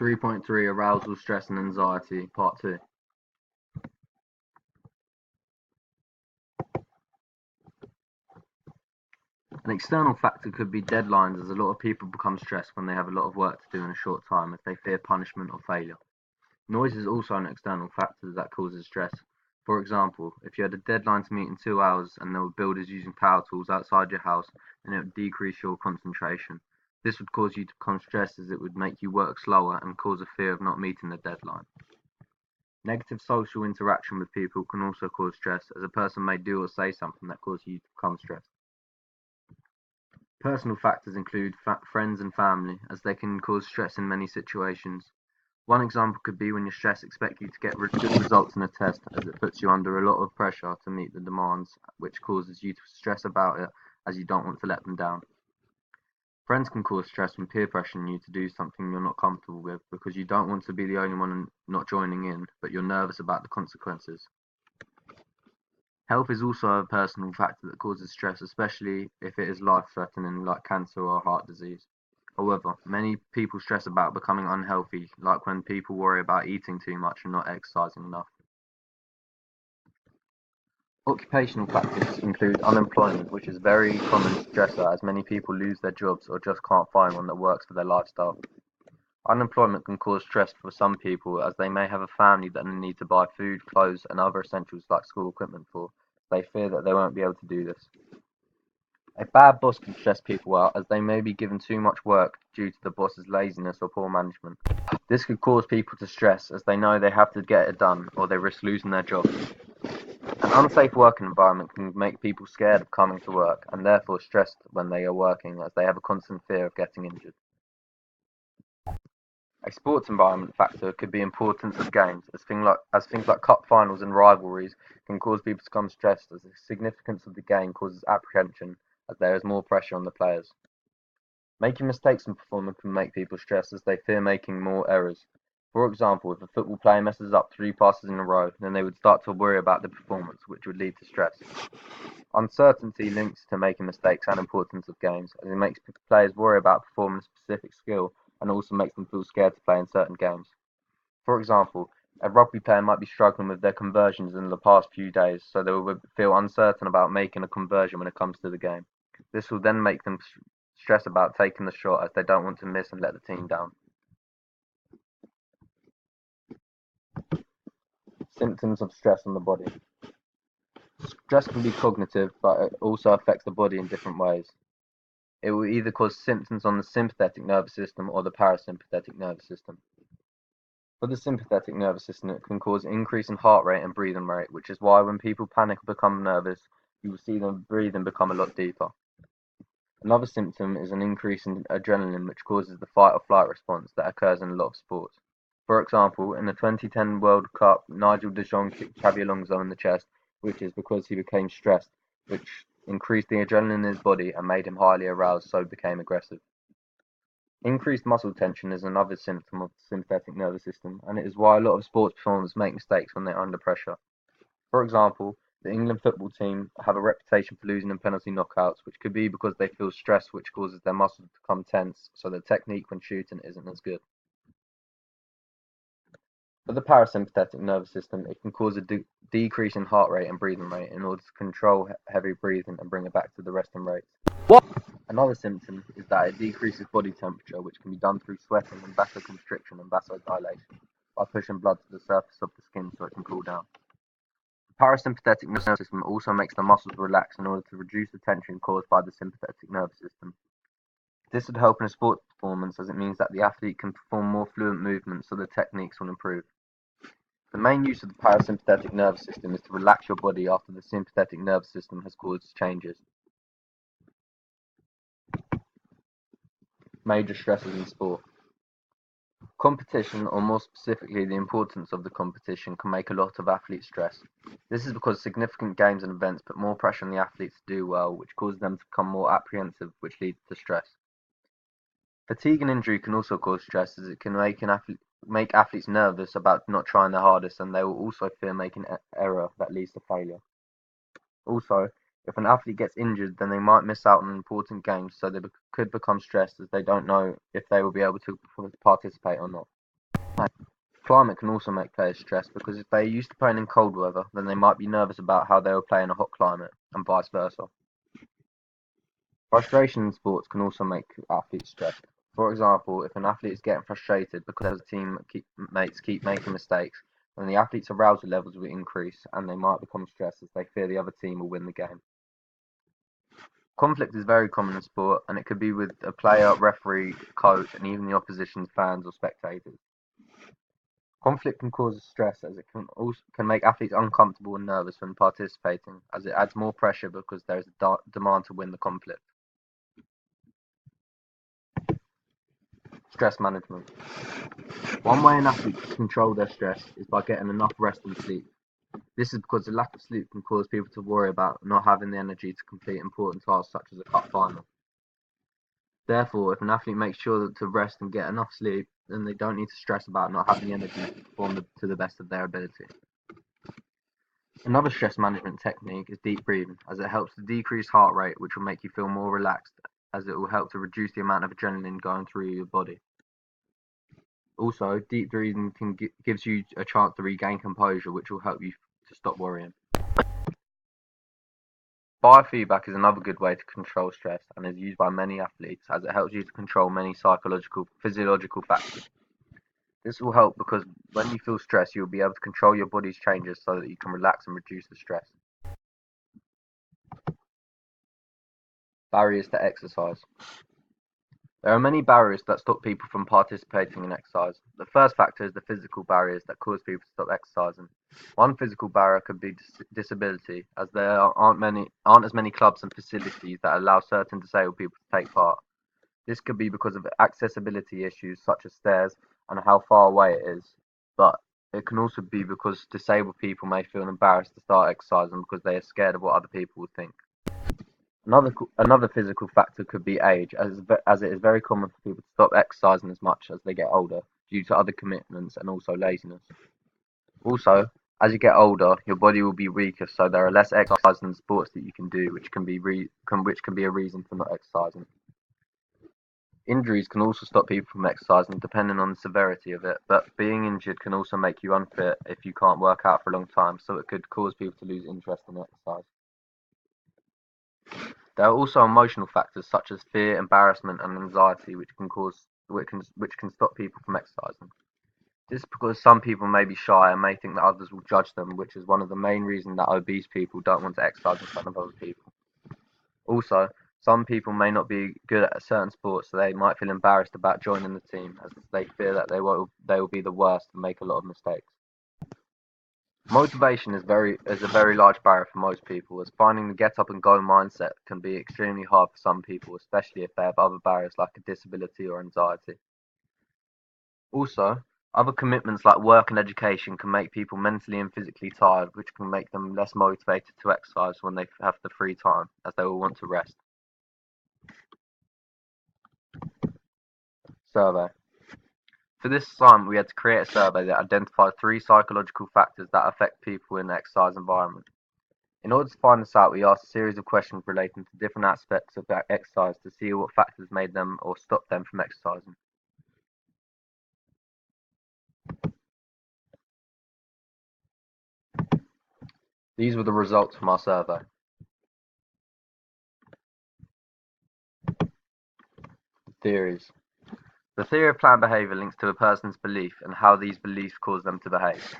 3.3 Arousal, Stress and Anxiety, Part 2. An external factor could be deadlines, as a lot of people become stressed when they have a lot of work to do in a short time, as they fear punishment or failure. Noise is also an external factor that causes stress. For example, if you had a deadline to meet in 2 hours and there were builders using power tools outside your house, then it would decrease your concentration. This would cause you to become stressed, as it would make you work slower and cause a fear of not meeting the deadline. Negative social interaction with people can also cause stress, as a person may do or say something that causes you to become stressed. Personal factors include friends and family, as they can cause stress in many situations. One example could be when your stress expects you to get good results in a test, as it puts you under a lot of pressure to meet the demands, which causes you to stress about it, as you don't want to let them down. Friends can cause stress when peer pressuring you to do something you're not comfortable with, because you don't want to be the only one not joining in, but you're nervous about the consequences. Health is also a personal factor that causes stress, especially if it is life-threatening, like cancer or heart disease. However, many people stress about becoming unhealthy, like when people worry about eating too much and not exercising enough. Occupational factors include unemployment, which is a very common stressor, as many people lose their jobs or just can't find one that works for their lifestyle. Unemployment can cause stress for some people, as they may have a family that they need to buy food, clothes, and other essentials like school equipment for. They fear that they won't be able to do this. A bad boss can stress people out, as they may be given too much work due to the boss's laziness or poor management. This could cause people to stress, as they know they have to get it done or they risk losing their job. An unsafe working environment can make people scared of coming to work, and therefore stressed when they are working, as they have a constant fear of getting injured. A sports environment factor could be importance of games, as things like cup finals and rivalries can cause people to become stressed, as the significance of the game causes apprehension, as there is more pressure on the players. Making mistakes in performance can make people stressed, as they fear making more errors. For example, if a football player messes up 3 passes in a row, then they would start to worry about the performance, which would lead to stress. Uncertainty links to making mistakes and importance of games, as it makes players worry about performing a specific skill, and also makes them feel scared to play in certain games. For example, a rugby player might be struggling with their conversions in the past few days, so they will feel uncertain about making a conversion when it comes to the game. This will then make them stress about taking the shot, as they don't want to miss and let the team down. Symptoms of stress on the body. Stress can be cognitive, but it also affects the body in different ways. It will either cause symptoms on the sympathetic nervous system or the parasympathetic nervous system. For the sympathetic nervous system, it can cause an increase in heart rate and breathing rate, which is why when people panic or become nervous, you will see them breathing become a lot deeper. Another symptom is an increase in adrenaline, which causes the fight or flight response that occurs in a lot of sports. For example, in the 2010 World Cup, Nigel de Jong kicked Xabi Alonso in the chest, which is because he became stressed, which increased the adrenaline in his body and made him highly aroused, so became aggressive. Increased muscle tension is another symptom of the sympathetic nervous system, and it is why a lot of sports performers make mistakes when they are under pressure. For example, the England football team have a reputation for losing in penalty knockouts, which could be because they feel stress, which causes their muscles to become tense, so their technique when shooting isn't as good. For the parasympathetic nervous system, it can cause a decrease in heart rate and breathing rate in order to control heavy breathing and bring it back to the resting rates. Another symptom is that it decreases body temperature, which can be done through sweating and vasoconstriction and vasodilation, by pushing blood to the surface of the skin so it can cool down. The parasympathetic nervous system also makes the muscles relax in order to reduce the tension caused by the sympathetic nervous system. This would help in a sports performance, as it means that the athlete can perform more fluent movements, so the techniques will improve. The main use of the parasympathetic nervous system is to relax your body after the sympathetic nervous system has caused changes. Major stresses in sport. Competition, or more specifically the importance of the competition, can make a lot of athletes stress. This is because significant games and events put more pressure on the athletes to do well, which causes them to become more apprehensive, which leads to stress. Fatigue and injury can also cause stress, as it can make athletes nervous about not trying their hardest, and they will also fear making an error that leads to failure. Also, if an athlete gets injured, then they might miss out on important games, so they could become stressed, as they don't know if they will be able to participate or not. Climate can also make players stressed because if they are used to playing in cold weather, then they might be nervous about how they will play in a hot climate, and vice versa. Frustration in sports can also make athletes stressed. For example, if an athlete is getting frustrated because his teammates keep making mistakes, then the athlete's arousal levels will increase and they might become stressed as they fear the other team will win the game. Conflict is very common in sport, and it could be with a player, referee, coach, and even the opposition's fans or spectators. Conflict can cause stress as it can make athletes uncomfortable and nervous when participating, as it adds more pressure because there is a demand to win the conflict. Stress management. One way an athlete can control their stress is by getting enough rest and sleep. This is because the lack of sleep can cause people to worry about not having the energy to complete important tasks such as a cup final. Therefore, if an athlete makes sure to rest and get enough sleep, then they don't need to stress about not having the energy to perform to the best of their ability. Another stress management technique is deep breathing, as it helps to decrease heart rate, which will make you feel more relaxed, as it will help to reduce the amount of adrenaline going through your body. Also, deep breathing gives you a chance to regain composure, which will help you to stop worrying. Biofeedback is another good way to control stress and is used by many athletes as it helps you to control many physiological factors. This will help because when you feel stress, you'll be able to control your body's changes so that you can relax and reduce the stress. Barriers to exercise. There are many barriers that stop people from participating in exercise. The first factor is the physical barriers that cause people to stop exercising. One physical barrier could be disability, as there aren't as many clubs and facilities that allow certain disabled people to take part. This could be because of accessibility issues such as stairs and how far away it is, but it can also be because disabled people may feel embarrassed to start exercising because they are scared of what other people will think. Another physical factor could be age, as it is very common for people to stop exercising as much as they get older due to other commitments and also laziness. Also, as you get older, your body will be weaker, so there are less exercise and sports that you can do, which can be a reason for not exercising. Injuries can also stop people from exercising depending on the severity of it, but being injured can also make you unfit if you can't work out for a long time, so it could cause people to lose interest in exercise. There are also emotional factors such as fear, embarrassment, and anxiety which can stop people from exercising. This is because some people may be shy and may think that others will judge them, which is one of the main reasons that obese people don't want to exercise in front of other people. Also, some people may not be good at a certain sport, so they might feel embarrassed about joining the team, as they fear that they will be the worst and make a lot of mistakes. Motivation is a very large barrier for most people, as finding the get up and go mindset can be extremely hard for some people, especially if they have other barriers like a disability or anxiety. Also, other commitments like work and education can make people mentally and physically tired, which can make them less motivated to exercise when they have the free time, as they will want to rest. Survey. For this assignment, we had to create a survey that identified 3 psychological factors that affect people in the exercise environment. In order to find this out, we asked a series of questions relating to different aspects of exercise to see what factors made them or stopped them from exercising. These were the results from our survey. Theories. The theory of planned behavior links to a person's belief and how these beliefs cause them to behave.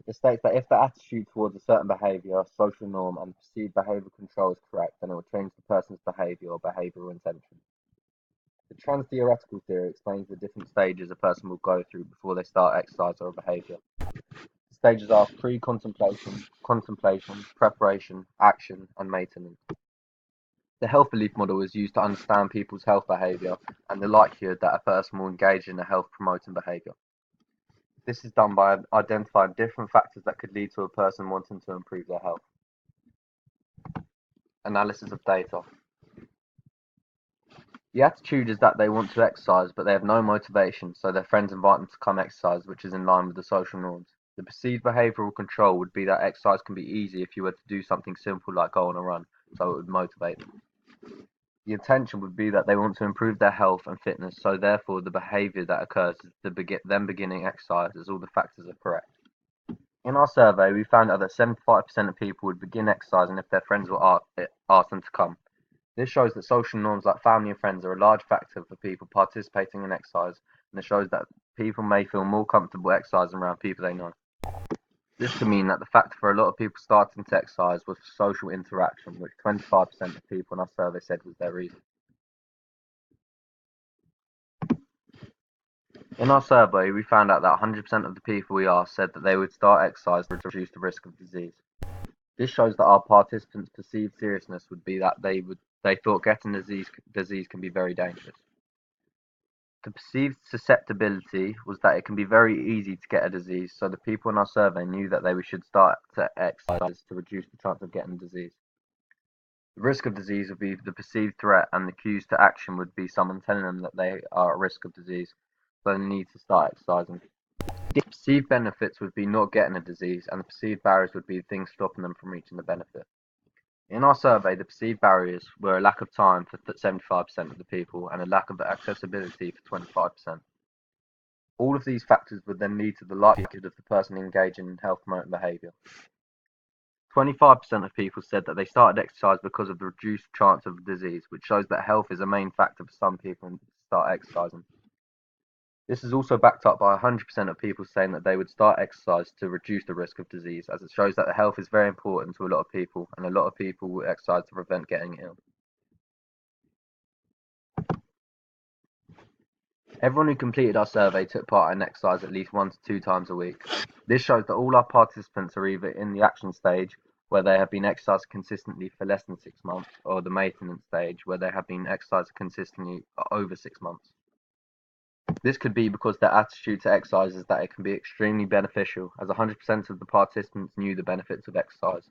It states that if the attitude towards a certain behavior, social norm, and perceived behavioral control is correct, then it will change the person's behavior or behavioral intention. The trans-theoretical theory explains the different stages a person will go through before they start exercise or a behavior. The stages are pre-contemplation, contemplation, preparation, action, and maintenance. The health belief model is used to understand people's health behavior and the likelihood that a person will engage in a health-promoting behavior. This is done by identifying different factors that could lead to a person wanting to improve their health. Analysis of data. The attitude is that they want to exercise, but they have no motivation, so their friends invite them to come exercise, which is in line with the social norms. The perceived behavioral control would be that exercise can be easy if you were to do something simple like go on a run, so it would motivate them. The intention would be that they want to improve their health and fitness, so therefore the behaviour that occurs is them beginning exercise as all the factors are correct. In our survey, we found out that 75% of people would begin exercising if their friends were asked them to come. This shows that social norms like family and friends are a large factor for people participating in exercise, and it shows that people may feel more comfortable exercising around people they know. This could mean that the factor for a lot of people starting to exercise was social interaction, which 25% of people in our survey said was their reason. In our survey, we found out that 100% of the people we asked said that they would start exercise to reduce the risk of disease. This shows that our participants' perceived seriousness would be that they thought getting disease can be very dangerous. The perceived susceptibility was that it can be very easy to get a disease, so the people in our survey knew that they should start to exercise to reduce the chance of getting disease. The risk of disease would be the perceived threat, and the cues to action would be someone telling them that they are at risk of disease, so they need to start exercising. The perceived benefits would be not getting a disease, and the perceived barriers would be things stopping them from reaching the benefit. In our survey, the perceived barriers were a lack of time for 75% of the people and a lack of accessibility for 25%. All of these factors would then lead to the likelihood of the person engaging in health-promoting behaviour. 25% of people said that they started exercise because of the reduced chance of disease, which shows that health is a main factor for some people to start exercising. This is also backed up by 100% of people saying that they would start exercise to reduce the risk of disease, as it shows that health is very important to a lot of people, and a lot of people will exercise to prevent getting ill. Everyone who completed our survey took part in exercise at least 1 to 2 times a week. This shows that all our participants are either in the action stage, where they have been exercising consistently for less than 6 months, or the maintenance stage, where they have been exercising consistently over 6 months. This could be because their attitude to exercise is that it can be extremely beneficial, as 100% of the participants knew the benefits of exercise.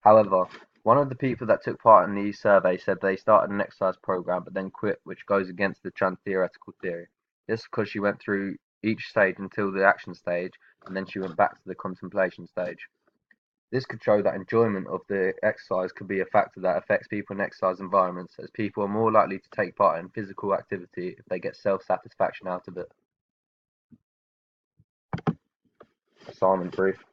However, one of the people that took part in the survey said they started an exercise program but then quit, which goes against the theoretical theory. This is because she went through each stage until the action stage, and then she went back to the contemplation stage. This could show that enjoyment of the exercise could be a factor that affects people in exercise environments, as people are more likely to take part in physical activity if they get self-satisfaction out of it. Assignment brief.